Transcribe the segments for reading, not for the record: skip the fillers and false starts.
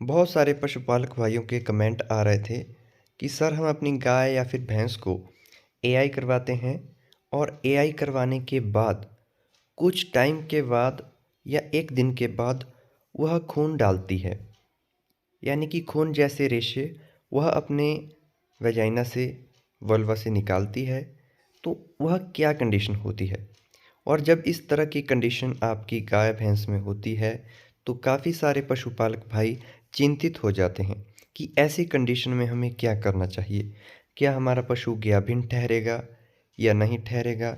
बहुत सारे पशुपालक भाइयों के कमेंट आ रहे थे कि सर हम अपनी गाय या फिर भैंस को एआई करवाते हैं और एआई करवाने के बाद कुछ टाइम के बाद या एक दिन के बाद वह खून डालती है, यानी कि खून जैसे रेशे वह अपने वजाइना से, वल्वा से निकालती है। तो वह क्या कंडीशन होती है? और जब इस तरह की कंडीशन आपकी गाय भैंस में होती है तो काफ़ी सारे पशुपालक भाई चिंतित हो जाते हैं कि ऐसी कंडीशन में हमें क्या करना चाहिए। क्या हमारा पशु गाभिन ठहरेगा या नहीं ठहरेगा?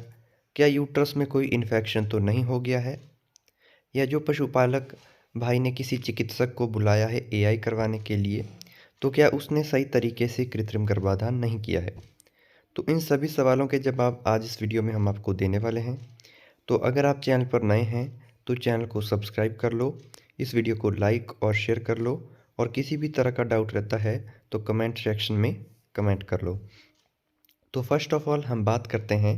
क्या यूट्रस में कोई इन्फेक्शन तो नहीं हो गया है? या जो पशुपालक भाई ने किसी चिकित्सक को बुलाया है एआई करवाने के लिए, तो क्या उसने सही तरीके से कृत्रिम गर्भाधान नहीं किया है? तो इन सभी सवालों के जवाब आज इस वीडियो में हम आपको देने वाले हैं। तो अगर आप चैनल पर नए हैं तो चैनल को सब्सक्राइब कर लो, इस वीडियो को लाइक और शेयर कर लो, और किसी भी तरह का डाउट रहता है तो कमेंट सेक्शन में कमेंट कर लो। तो फर्स्ट ऑफ ऑल हम बात करते हैं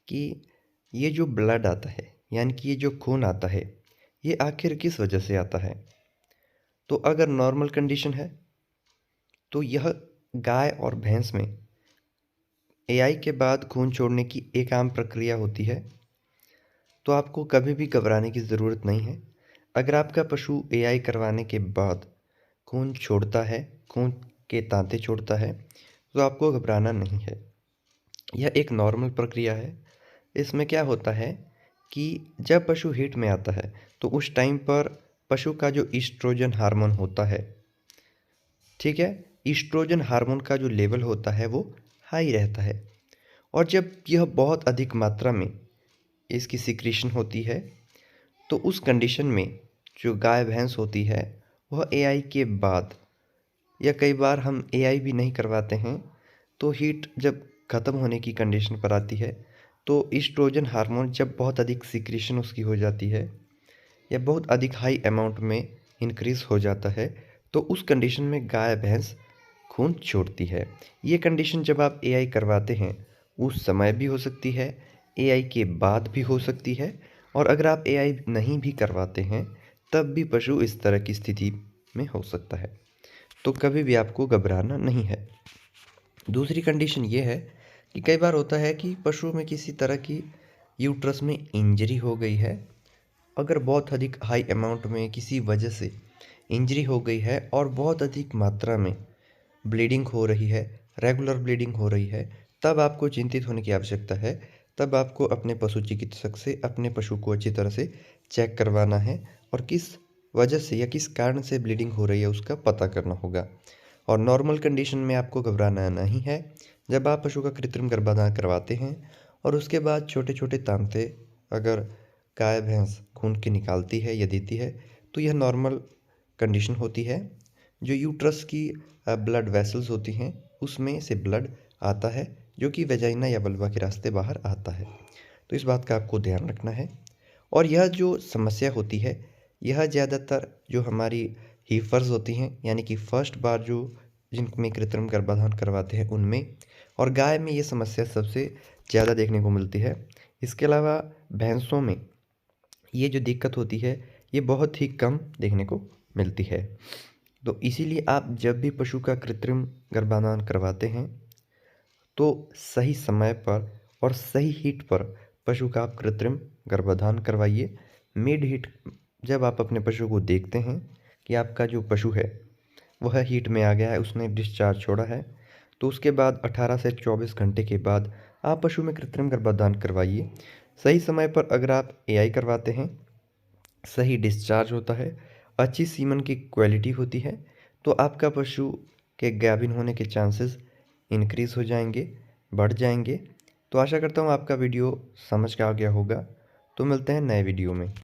कि ये जो ब्लड आता है, यानी कि ये जो खून आता है, ये आखिर किस वजह से आता है? तो अगर नॉर्मल कंडीशन है तो यह गाय और भैंस में एआई के बाद खून छोड़ने की एक आम प्रक्रिया होती है। तो आपको कभी भी घबराने की ज़रूरत नहीं है। अगर आपका पशु एआई करवाने के बाद खून छोड़ता है, खून के तांते छोड़ता है, तो आपको घबराना नहीं है। यह एक नॉर्मल प्रक्रिया है। इसमें क्या होता है कि जब पशु हीट में आता है तो उस टाइम पर पशु का जो ईस्ट्रोजन हार्मोन होता है, ठीक है, ईस्ट्रोजन हार्मोन का जो लेवल होता है वो हाई रहता है। और जब यह बहुत अधिक मात्रा में इसकी सिक्रीशन होती है तो उस कंडीशन में जो गाय भैंस होती है वह एआई के बाद, या कई बार हम एआई भी नहीं करवाते हैं, तो हीट जब ख़त्म होने की कंडीशन पर आती है तो ईस्ट्रोजन हार्मोन जब बहुत अधिक सिक्रीशन उसकी हो जाती है या बहुत अधिक हाई अमाउंट में इंक्रीज़ हो जाता है, तो उस कंडीशन में गाय भैंस खून छोड़ती है। ये कंडीशन जब आप एआई करवाते हैं उस समय भी हो सकती है, एआई के बाद भी हो सकती है, और अगर आप एआई नहीं भी करवाते हैं तब भी पशु इस तरह की स्थिति में हो सकता है। तो कभी भी आपको घबराना नहीं है। दूसरी कंडीशन ये है कि कई बार होता है कि पशु में किसी तरह की यूट्रस में इंजरी हो गई है। अगर बहुत अधिक हाई अमाउंट में किसी वजह से इंजरी हो गई है और बहुत अधिक मात्रा में ब्लीडिंग हो रही है, रेगुलर ब्लीडिंग हो रही है, तब आपको चिंतित होने की आवश्यकता है। तब आपको अपने पशु चिकित्सक से अपने पशु को अच्छी तरह से चेक करवाना है और किस वजह से या किस कारण से ब्लीडिंग हो रही है उसका पता करना होगा। और नॉर्मल कंडीशन में आपको घबराना नहीं है। जब आप पशु का कृत्रिम गर्भाधान करवाते हैं और उसके बाद छोटे छोटे तांते अगर गाय भैंस खून के निकालती है या देती है तो यह नॉर्मल कंडीशन होती है। जो यूट्रस की ब्लड वेसल्स होती हैं उसमें से ब्लड आता है जो कि वेजाइना या वल्वा के रास्ते बाहर आता है। तो इस बात का आपको ध्यान रखना है। और यह जो समस्या होती है यह ज़्यादातर जो हमारी हीफर्स होती हैं, यानी कि फर्स्ट बार जो जिनमें कृत्रिम गर्भाधान करवाते हैं उनमें, और गाय में ये समस्या सबसे ज़्यादा देखने को मिलती है। इसके अलावा भैंसों में ये जो दिक्कत होती है ये बहुत ही कम देखने को मिलती है। तो इसीलिए आप जब भी पशु का कृत्रिम गर्भाधान करवाते हैं तो सही समय पर और सही हीट पर पशु का आप कृत्रिम गर्भाधान करवाइए। मिड हीट जब आप अपने पशु को देखते हैं कि आपका जो पशु है वह हीट में आ गया है, उसने डिस्चार्ज छोड़ा है, तो उसके बाद 18 से 24 घंटे के बाद आप पशु में कृत्रिम गर्भाधान करवाइए। सही समय पर अगर आप एआई करवाते हैं, सही डिस्चार्ज होता है, अच्छी सीमन की क्वालिटी होती है, तो आपका पशु के गाभिन होने के चांसेस इंक्रीज़ हो जाएंगे, बढ़ जाएंगे। तो आशा करता हूँ आपका वीडियो समझ में आ गया होगा। तो मिलते हैं नए वीडियो में।